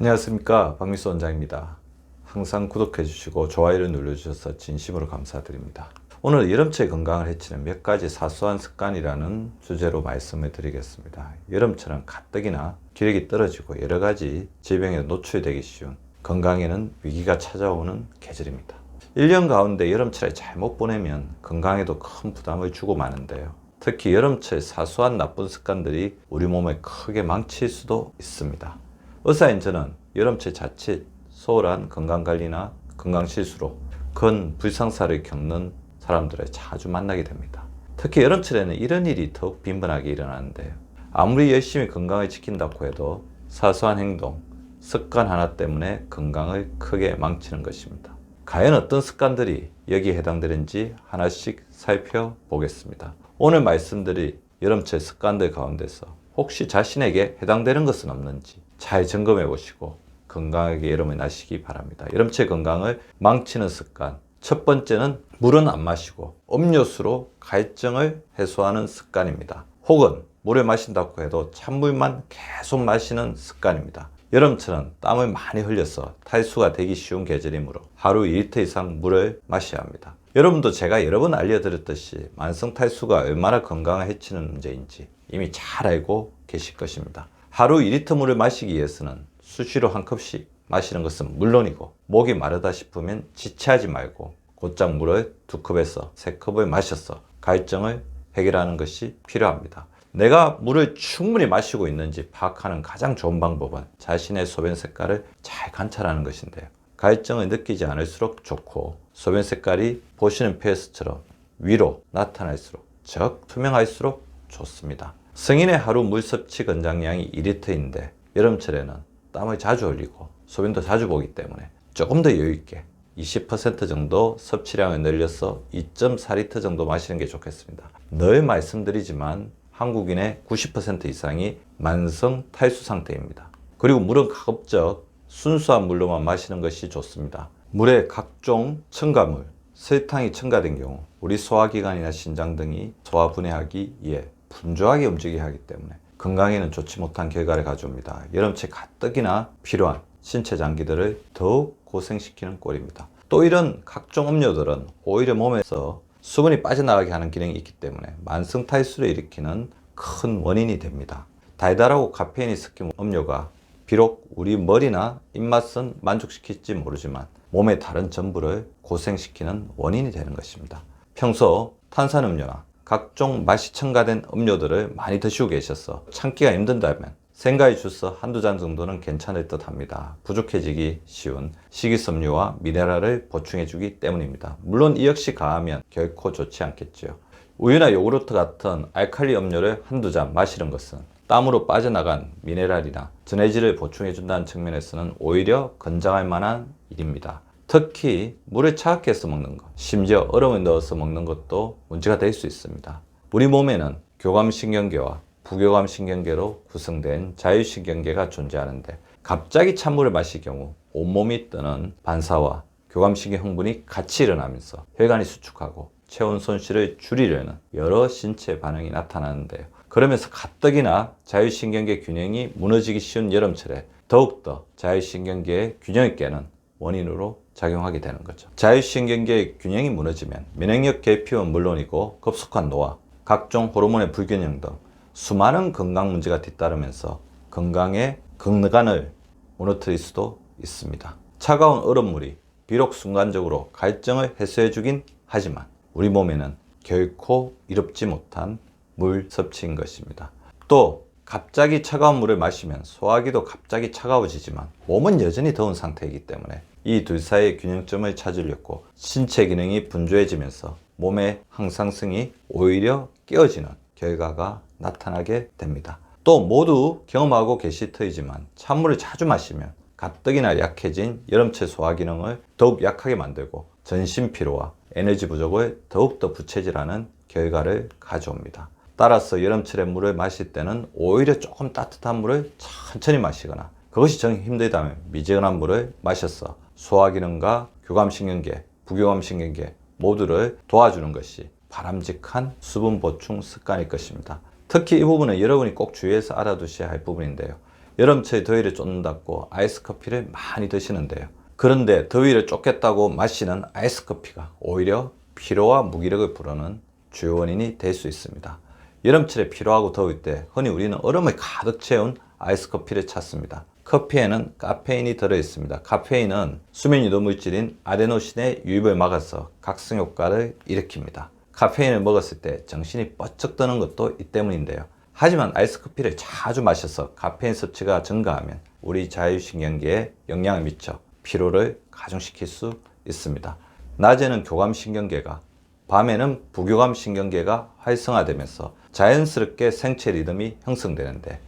안녕하십니까, 박미수 원장입니다. 항상 구독해 주시고 좋아요를 눌러주셔서 진심으로 감사드립니다. 오늘 여름철 건강을 해치는 몇 가지 사소한 습관이라는 주제로 말씀을 드리겠습니다. 여름철은 가뜩이나 기력이 떨어지고 여러 가지 질병에 노출되기 쉬운, 건강에는 위기가 찾아오는 계절입니다. 1년 가운데 여름철에 잘못 보내면 건강에도 큰 부담을 주고 마는데요. 특히 여름철 사소한 나쁜 습관들이 우리 몸을 크게 망칠 수도 있습니다. 의사인 저는 여름철 자칫 소홀한 건강관리나 건강실수로 큰 불상사를 겪는 사람들을 자주 만나게 됩니다. 특히 여름철에는 이런 일이 더욱 빈번하게 일어나는데요. 아무리 열심히 건강을 지킨다고 해도 사소한 행동, 습관 하나 때문에 건강을 크게 망치는 것입니다. 과연 어떤 습관들이 여기에 해당되는지 하나씩 살펴보겠습니다. 오늘 말씀드릴 여름철 습관들 가운데서 혹시 자신에게 해당되는 것은 없는지 잘 점검해 보시고 건강하게 여름을 나시기 바랍니다. 여름철 건강을 망치는 습관. 첫 번째는 물은 안 마시고 음료수로 갈증을 해소하는 습관입니다. 혹은 물을 마신다고 해도 찬물만 계속 마시는 습관입니다. 여름철은 땀을 많이 흘려서 탈수가 되기 쉬운 계절이므로 하루 2리터 이상 물을 마셔야 합니다. 여러분도 제가 여러 번 알려드렸듯이 만성 탈수가 얼마나 건강을 해치는 문제인지 이미 잘 알고 계실 것입니다. 하루 2리터 물을 마시기 위해서는 수시로 한 컵씩 마시는 것은 물론이고 목이 마르다 싶으면 지체하지 말고 곧장 물을 2컵에서 3컵을 마셔서 갈증을 해결하는 것이 필요합니다. 내가 물을 충분히 마시고 있는지 파악하는 가장 좋은 방법은 자신의 소변 색깔을 잘 관찰하는 것인데요. 갈증을 느끼지 않을수록 좋고 소변 색깔이 보시는 페이스처럼 위로 나타날수록 즉 투명할수록 좋습니다. 성인의 하루 물 섭취 권장량이 2리터인데 여름철에는 땀을 자주 흘리고 소변도 자주 보기 때문에 조금 더 여유있게 20% 정도 섭취량을 늘려서 2.4리터 정도 마시는 게 좋겠습니다. 늘 말씀드리지만 한국인의 90% 이상이 만성 탈수 상태입니다. 그리고 물은 가급적 순수한 물로만 마시는 것이 좋습니다. 물에 각종 첨가물, 설탕이 첨가된 경우 우리 소화기관이나 신장 등이 소화 분해하기 위해 분주하게 움직이게 하기 때문에 건강에는 좋지 못한 결과를 가져옵니다. 여름철 가뜩이나 필요한 신체 장기들을 더욱 고생시키는 꼴입니다. 또 이런 각종 음료들은 오히려 몸에서 수분이 빠져나가게 하는 기능이 있기 때문에 만성 탈수를 일으키는 큰 원인이 됩니다. 달달하고 카페인이 섞인 음료가 비록 우리 머리나 입맛은 만족시킬지 모르지만 몸의 다른 전부를 고생시키는 원인이 되는 것입니다. 평소 탄산음료나 각종 맛이 첨가된 음료들을 많이 드시고 계셔서 참기가 힘든다면 생과일 주스 한두 잔 정도는 괜찮을 듯 합니다. 부족해지기 쉬운 식이섬유와 미네랄을 보충해 주기 때문입니다. 물론 이 역시 가하면 결코 좋지 않겠지요. 우유나 요구르트 같은 알칼리 음료를 한두 잔 마시는 것은 땀으로 빠져나간 미네랄이나 전해질을 보충해 준다는 측면에서는 오히려 건장할 만한 일입니다. 특히 물을 차갑게 해서 먹는 것, 심지어 얼음을 넣어서 먹는 것도 문제가 될 수 있습니다. 우리 몸에는 교감신경계와 부교감신경계로 구성된 자율신경계가 존재하는데 갑자기 찬물을 마실 경우 온몸이 뜨는 반사와 교감신경 흥분이 같이 일어나면서 혈관이 수축하고 체온 손실을 줄이려는 여러 신체 반응이 나타나는데요. 그러면서 가뜩이나 자율신경계 균형이 무너지기 쉬운 여름철에 더욱더 자율신경계의 균형을 깨는 원인으로 작용하게 되는 거죠. 자율신경계의 균형이 무너지면 면역력 결핍은 물론이고 급속한 노화, 각종 호르몬의 불균형 등 수많은 건강 문제가 뒤따르면서 건강의 건강을 무너뜨릴 수도 있습니다. 차가운 얼음물이 비록 순간적으로 갈증을 해소해 주긴 하지만 우리 몸에는 결코 이롭지 못한 물 섭취인 것입니다. 또 갑자기 차가운 물을 마시면 소화기도 갑자기 차가워지지만 몸은 여전히 더운 상태이기 때문에 이 둘 사이의 균형점을 찾으려고 신체 기능이 분주해지면서 몸의 항상성이 오히려 깨어지는 결과가 나타나게 됩니다. 또 모두 경험하고 계실 터이지만 찬물을 자주 마시면 가뜩이나 약해진 여름철 소화 기능을 더욱 약하게 만들고 전신 피로와 에너지 부족을 더욱더 부채질하는 결과를 가져옵니다. 따라서 여름철에 물을 마실 때는 오히려 조금 따뜻한 물을 천천히 마시거나 그것이 정 힘들다면 미지근한 물을 마셔서 소화기능과 교감신경계, 부교감신경계 모두를 도와주는 것이 바람직한 수분 보충 습관일 것입니다. 특히 이 부분은 여러분이 꼭 주의해서 알아두셔야 할 부분인데요. 여름철 더위를 쫓는다고 아이스 커피를 많이 드시는데요. 그런데 더위를 쫓겠다고 마시는 아이스 커피가 오히려 피로와 무기력을 부르는 주요 원인이 될 수 있습니다. 여름철에 피로하고 더울 때 흔히 우리는 얼음을 가득 채운 아이스 커피를 찾습니다. 커피에는 카페인이 들어있습니다. 카페인은 수면 유도 물질인 아데노신의 유입을 막아서 각성 효과를 일으킵니다. 카페인을 먹었을 때 정신이 번쩍 드는 것도 이 때문인데요. 하지만 아이스 커피를 자주 마셔서 카페인 섭취가 증가하면 우리 자율신경계에 영향을 미쳐 피로를 가중시킬 수 있습니다. 낮에는 교감신경계가, 밤에는 부교감신경계가 활성화되면서 자연스럽게 생체 리듬이 형성되는데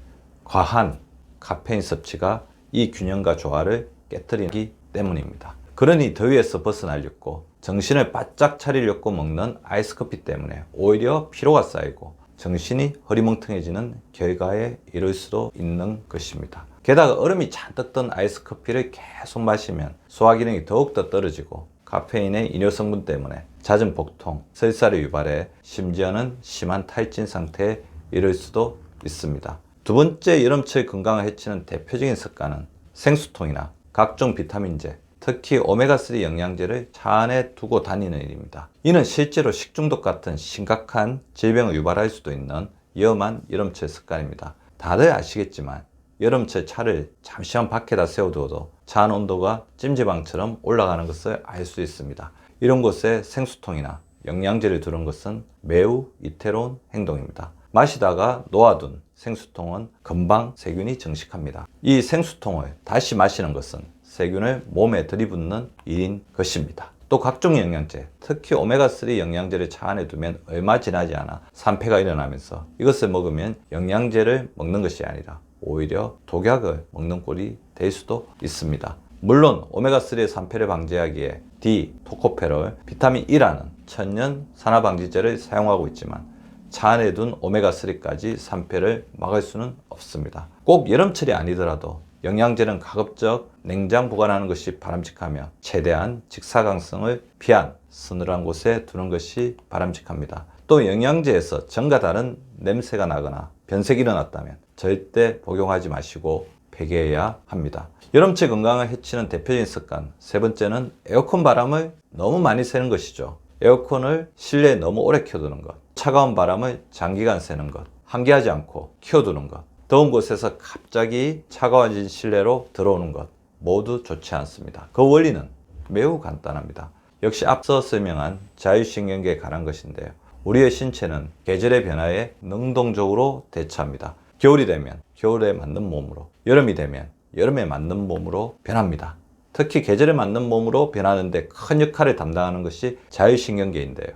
과한 카페인 섭취가 이 균형과 조화를 깨뜨리기 때문입니다. 그러니 더위에서 벗어나려고 정신을 바짝 차리려고 먹는 아이스 커피 때문에 오히려 피로가 쌓이고 정신이 흐리멍텅해지는 결과에 이를 수도 있는 것입니다. 게다가 얼음이 잔뜩 든 아이스 커피를 계속 마시면 소화 기능이 더욱더 떨어지고 카페인의 이뇨 성분 때문에 잦은 복통, 설사를 유발해 심지어는 심한 탈진 상태에 이를 수도 있습니다. 두 번째 여름철 건강을 해치는 대표적인 습관은 생수통이나 각종 비타민제, 특히 오메가3 영양제를 차 안에 두고 다니는 일입니다. 이는 실제로 식중독 같은 심각한 질병을 유발할 수도 있는 위험한 여름철 습관입니다. 다들 아시겠지만 여름철 차를 잠시만 밖에다 세워두어도 차 안 온도가 찜질방처럼 올라가는 것을 알 수 있습니다. 이런 곳에 생수통이나 영양제를 두는 것은 매우 이태로운 행동입니다. 마시다가 놓아둔 생수통은 금방 세균이 증식합니다. 이 생수통을 다시 마시는 것은 세균을 몸에 들이붓는 일인 것입니다. 또 각종 영양제, 특히 오메가3 영양제를 차 안에 두면 얼마 지나지 않아 산패가 일어나면서 이것을 먹으면 영양제를 먹는 것이 아니라 오히려 독약을 먹는 꼴이 될 수도 있습니다. 물론 오메가3의 산패를 방지하기에 D, 토코페롤, 비타민 E라는 천연 산화방지제를 사용하고 있지만 차 안에 둔 오메가3까지 산패를 막을 수는 없습니다. 꼭 여름철이 아니더라도 영양제는 가급적 냉장 보관하는 것이 바람직하며 최대한 직사광선을 피한 서늘한 곳에 두는 것이 바람직합니다. 또 영양제에서 전과 다른 냄새가 나거나 변색이 일어났다면 절대 복용하지 마시고 폐기해야 합니다. 여름철 건강을 해치는 대표적인 습관 세 번째는 에어컨 바람을 너무 많이 쐬는 것이죠. 에어컨을 실내에 너무 오래 켜두는 것, 차가운 바람을 장기간 쐬는 것, 환기하지 않고 켜두는 것, 더운 곳에서 갑자기 차가워진 실내로 들어오는 것 모두 좋지 않습니다. 그 원리는 매우 간단합니다. 역시 앞서 설명한 자율신경계에 관한 것인데요. 우리의 신체는 계절의 변화에 능동적으로 대처합니다. 겨울이 되면 겨울에 맞는 몸으로, 여름이 되면 여름에 맞는 몸으로 변합니다. 특히 계절에 맞는 몸으로 변하는데 큰 역할을 담당하는 것이 자율신경계인데요.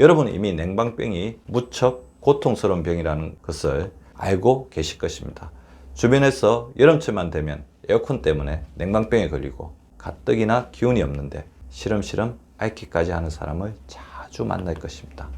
여러분은 이미 냉방병이 무척 고통스러운 병이라는 것을 알고 계실 것입니다. 주변에서 여름철만 되면 에어컨 때문에 냉방병에 걸리고 가뜩이나 기운이 없는데 시름시름 앓기까지 하는 사람을 자주 만날 것입니다.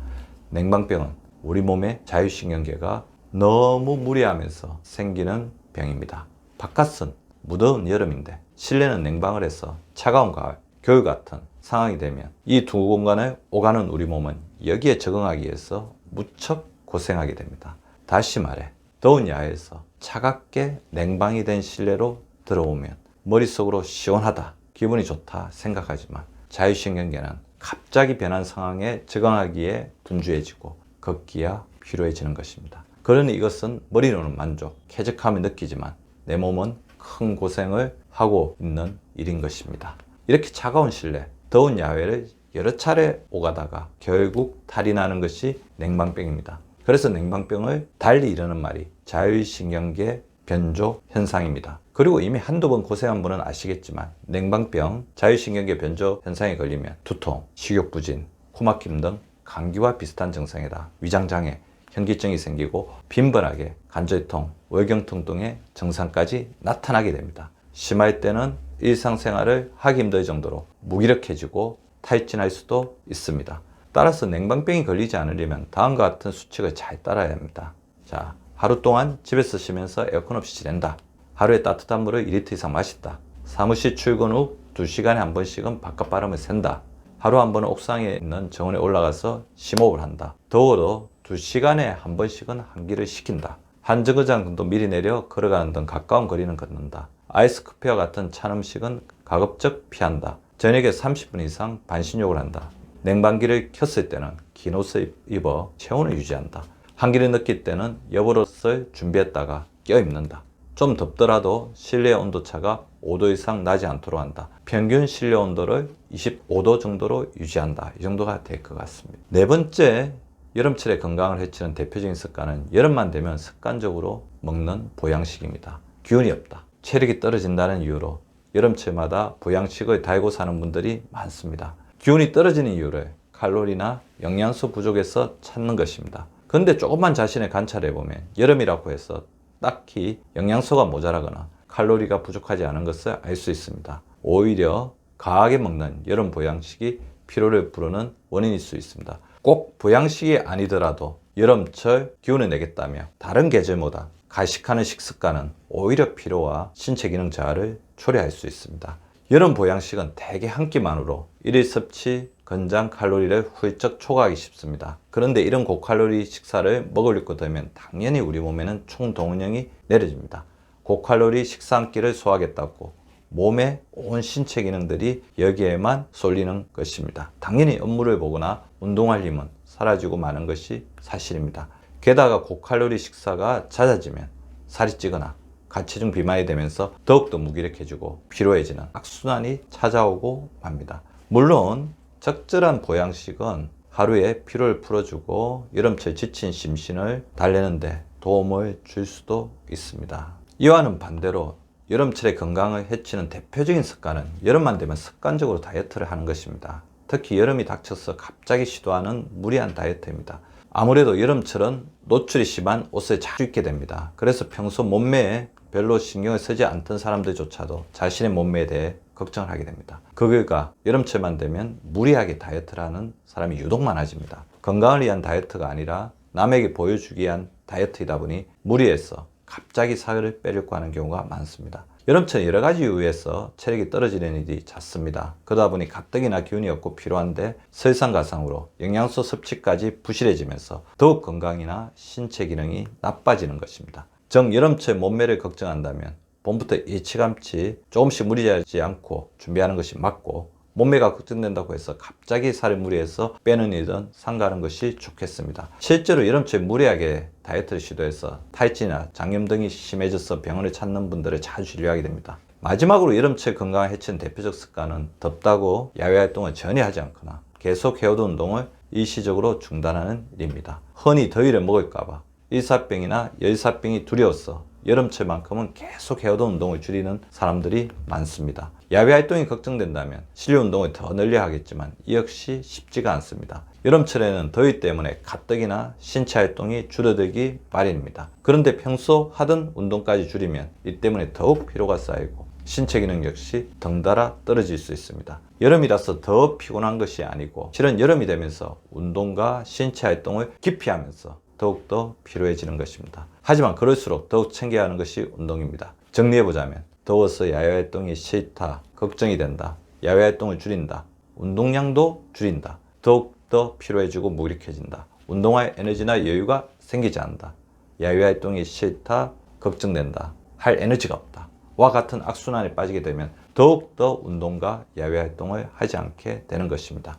냉방병은 우리 몸의 자율신경계가 너무 무리하면서 생기는 병입니다. 바깥은 무더운 여름인데 실내는 냉방을 해서 차가운 가을, 겨울 같은 상황이 되면 이 두 공간을 오가는 우리 몸은 여기에 적응하기 위해서 무척 고생하게 됩니다. 다시 말해 더운 야외에서 차갑게 냉방이 된 실내로 들어오면 머릿속으로 시원하다, 기분이 좋다 생각하지만 자율신경계는 갑자기 변한 상황에 적응하기에 분주해지고 걷기야 피로해지는 것입니다. 그러니 이것은 머리로는 만족, 쾌적함을 느끼지만 내 몸은 큰 고생을 하고 있는 일인 것입니다. 이렇게 차가운 실내, 더운 야외를 여러 차례 오가다가 결국 탈이 나는 것이 냉방병입니다. 그래서 냉방병을 달리 이르는 말이 자율신경계 변조 현상입니다. 그리고 이미 한두 번 고생한 분은 아시겠지만 냉방병, 자율신경계 변조 현상에 걸리면 두통, 식욕부진, 코막힘 등 감기와 비슷한 증상이다. 위장장애, 현기증이 생기고 빈번하게 관절통, 월경통 등의 증상까지 나타나게 됩니다. 심할 때는 일상생활을 하기 힘들 정도로 무기력해지고 탈진할 수도 있습니다. 따라서 냉방병이 걸리지 않으려면 다음과 같은 수칙을 잘 따라야 합니다. 자, 하루 동안 집에서 쉬면서 에어컨 없이 지낸다. 하루에 따뜻한 물을 2리터 이상 마신다. 사무실 출근 후 2시간에 한 번씩은 바깥 바람을 쐰다. 하루 한 번은 옥상에 있는 정원에 올라가서 심호흡을 한다. 더워도 2시간에 한 번씩은 환기를 시킨다. 한 정거장 정도 미리 내려 걸어가는 등 가까운 거리는 걷는다. 아이스커피와 같은 찬 음식은 가급적 피한다. 저녁에 30분 이상 반신욕을 한다. 냉방기를 켰을 때는 긴 옷을 입어 체온을 유지한다. 한기를 느낄 때는 여벌옷을 준비했다가 껴입는다. 좀 덥더라도 실내 온도차가 5도 이상 나지 않도록 한다. 평균 실내 온도를 25도 정도로 유지한다. 이 정도가 될 것 같습니다. 네 번째, 여름철에 건강을 해치는 대표적인 습관은 여름만 되면 습관적으로 먹는 보양식입니다. 기운이 없다, 체력이 떨어진다는 이유로 여름철마다 보양식을 달고 사는 분들이 많습니다. 기운이 떨어지는 이유를 칼로리나 영양소 부족에서 찾는 것입니다. 그런데 조금만 자신을 관찰해 보면 여름이라고 해서 딱히 영양소가 모자라거나 칼로리가 부족하지 않은 것을 알 수 있습니다. 오히려 과하게 먹는 여름 보양식이 피로를 부르는 원인일 수 있습니다. 꼭 보양식이 아니더라도 여름철 기운을 내겠다며 다른 계절보다 가식하는 식습관은 오히려 피로와 신체 기능 저하를 초래할 수 있습니다. 여름 보양식은 대개 한 끼만으로 일일 섭취 권장 칼로리를 훌쩍 초과하기 쉽습니다. 그런데 이런 고칼로리 식사를 먹으려고 되면 당연히 우리 몸에는 총동원령이 내려집니다. 고칼로리 식사 한 끼를 소화하겠다고 몸의 온 신체 기능들이 여기에만 쏠리는 것입니다. 당연히 업무를 보거나 운동할 힘은 사라지고 마는 것이 사실입니다. 게다가 고칼로리 식사가 잦아지면 살이 찌거나 가체중 비만이 되면서 더욱더 무기력해지고 피로해지는 악순환이 찾아오고 맙니다. 물론 적절한 보양식은 하루에 피로를 풀어주고 여름철 지친 심신을 달래는 데 도움을 줄 수도 있습니다. 이와는 반대로 여름철에 건강을 해치는 대표적인 습관은 여름만 되면 습관적으로 다이어트를 하는 것입니다. 특히 여름이 닥쳐서 갑자기 시도하는 무리한 다이어트입니다. 아무래도 여름철은 노출이 심한 옷을 자주 입게 됩니다. 그래서 평소 몸매에 별로 신경을 쓰지 않던 사람들조차도 자신의 몸매에 대해 걱정을 하게 됩니다. 그 결과 여름철만 되면 무리하게 다이어트를 하는 사람이 유독 많아집니다. 건강을 위한 다이어트가 아니라 남에게 보여주기 위한 다이어트이다 보니 무리해서 갑자기 살을 빼려고 하는 경우가 많습니다. 여름철 여러 가지 이유에서 체력이 떨어지는 일이 잦습니다. 그러다 보니 가뜩이나 기운이 없고 피로한데 설상가상으로 영양소 섭취까지 부실해지면서 더욱 건강이나 신체 기능이 나빠지는 것입니다. 정 여름철 몸매를 걱정한다면 봄부터 일찌감치 조금씩 무리하지 않고 준비하는 것이 맞고, 몸매가 걱정된다고 해서 갑자기 살을 무리해서 빼는 일은 삼가하는 것이 좋겠습니다. 실제로 여름철 무리하게 다이어트를 시도해서 탈진이나 장염 등이 심해져서 병원을 찾는 분들을 자주 진료하게 됩니다. 마지막으로 여름철 건강을 해치는 대표적 습관은 덥다고 야외 활동을 전혀 하지 않거나 계속 해오던 운동을 일시적으로 중단하는 일입니다. 흔히 더위를 먹을까봐 일사병이나 열사병이 두려워서 여름철만큼은 계속 해오던 운동을 줄이는 사람들이 많습니다. 야외 활동이 걱정된다면 실내 운동을 더 늘려 하겠지만 이 역시 쉽지가 않습니다. 여름철에는 더위 때문에 가뜩이나 신체 활동이 줄어들기 마련입니다. 그런데 평소 하던 운동까지 줄이면 이 때문에 더욱 피로가 쌓이고 신체 기능 역시 덩달아 떨어질 수 있습니다. 여름이라서 더 피곤한 것이 아니고 실은 여름이 되면서 운동과 신체 활동을 기피하면서 더욱더 피로해지는 것입니다. 하지만 그럴수록 더욱 챙겨야 하는 것이 운동입니다. 정리해보자면 더워서 야외 활동이 싫다, 걱정이 된다, 야외 활동을 줄인다, 운동량도 줄인다, 더욱더 피로해지고 무기력해진다, 운동할 에너지나 여유가 생기지 않는다, 야외 활동이 싫다, 걱정된다, 할 에너지가 없다 와 같은 악순환에 빠지게 되면 더욱더 운동과 야외 활동을 하지 않게 되는 것입니다.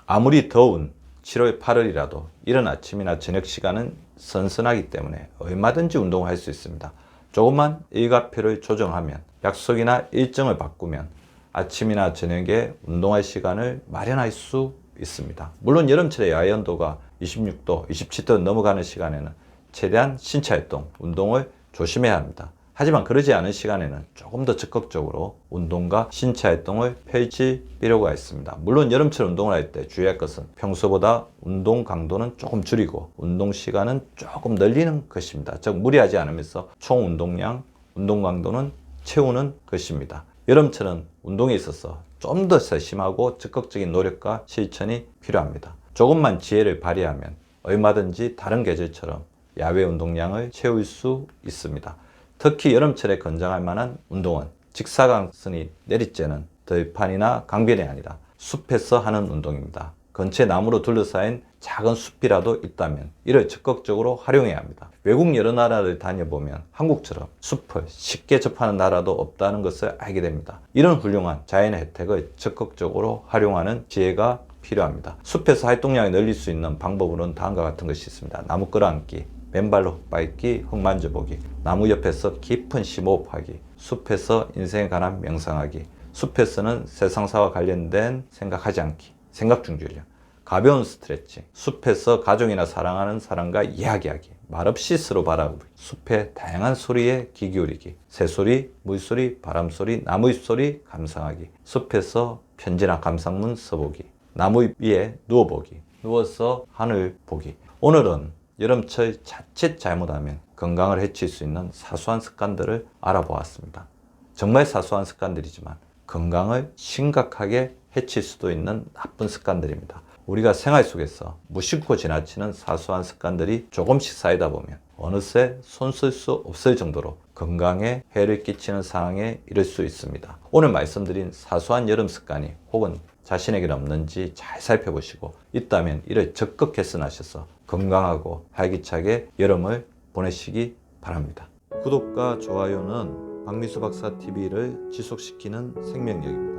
아무리 더운 7월 8월이라도 이른 아침이나 저녁 시간은 선선하기 때문에 얼마든지 운동을 할 수 있습니다. 조금만 일과표를 조정하면, 약속이나 일정을 바꾸면 아침이나 저녁에 운동할 시간을 마련할 수 있습니다. 물론 여름철에 야외 온도가 26도, 27도 넘어가는 시간에는 최대한 신체 활동, 운동을 조심해야 합니다. 하지만 그러지 않은 시간에는 조금 더 적극적으로 운동과 신체 활동을 펼칠 필요가 있습니다. 물론 여름철 운동을 할 때 주의할 것은 평소보다 운동 강도는 조금 줄이고 운동 시간은 조금 늘리는 것입니다. 즉 무리하지 않으면서 총 운동량, 운동 강도는 채우는 것입니다. 여름철은 운동에 있어서 좀 더 세심하고 적극적인 노력과 실천이 필요합니다. 조금만 지혜를 발휘하면 얼마든지 다른 계절처럼 야외 운동량을 채울 수 있습니다. 특히 여름철에 권장할 만한 운동은 직사광선이 내리쬐는 들판이나 강변이 아니라 숲에서 하는 운동입니다. 근처에 나무로 둘러싸인 작은 숲이라도 있다면 이를 적극적으로 활용해야 합니다. 외국 여러 나라를 다녀보면 한국처럼 숲을 쉽게 접하는 나라도 없다는 것을 알게 됩니다. 이런 훌륭한 자연의 혜택을 적극적으로 활용하는 지혜가 필요합니다. 숲에서 활동량을 늘릴 수 있는 방법으로는 다음과 같은 것이 있습니다. 나무 끌어안기, 맨발로 흙밟기, 흙 만져보기, 나무 옆에서 깊은 심호흡하기, 숲에서 인생에 관한 명상하기, 숲에서는 세상사와 관련된 생각하지 않기, 생각 중지훈련, 가벼운 스트레칭, 숲에서 가족이나 사랑하는 사람과 이야기하기, 말없이 서로 바라보기, 숲의 다양한 소리에 귀 기울이기, 새소리, 물소리, 바람소리, 나무잎 소리 감상하기, 숲에서 편지나 감상문 써보기, 나무 위에 누워보기, 누워서 하늘 보기. 오늘은 여름철 자칫 잘못하면 건강을 해칠 수 있는 사소한 습관들을 알아보았습니다. 정말 사소한 습관들이지만 건강을 심각하게 해칠 수도 있는 나쁜 습관들입니다. 우리가 생활 속에서 무심코 지나치는 사소한 습관들이 조금씩 쌓이다 보면 어느새 손 쓸 수 없을 정도로 건강에 해를 끼치는 상황에 이를 수 있습니다. 오늘 말씀드린 사소한 여름 습관이 혹은 자신에게 없는지 잘 살펴보시고 있다면 이를 적극 개선하셔서 건강하고 활기차게 여름을 보내시기 바랍니다. 구독과 좋아요는 박미수 박사 TV를 지속시키는 생명력입니다.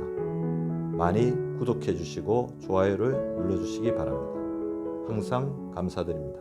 많이 구독해 주시고 좋아요를 눌러 주시기 바랍니다. 항상 감사드립니다.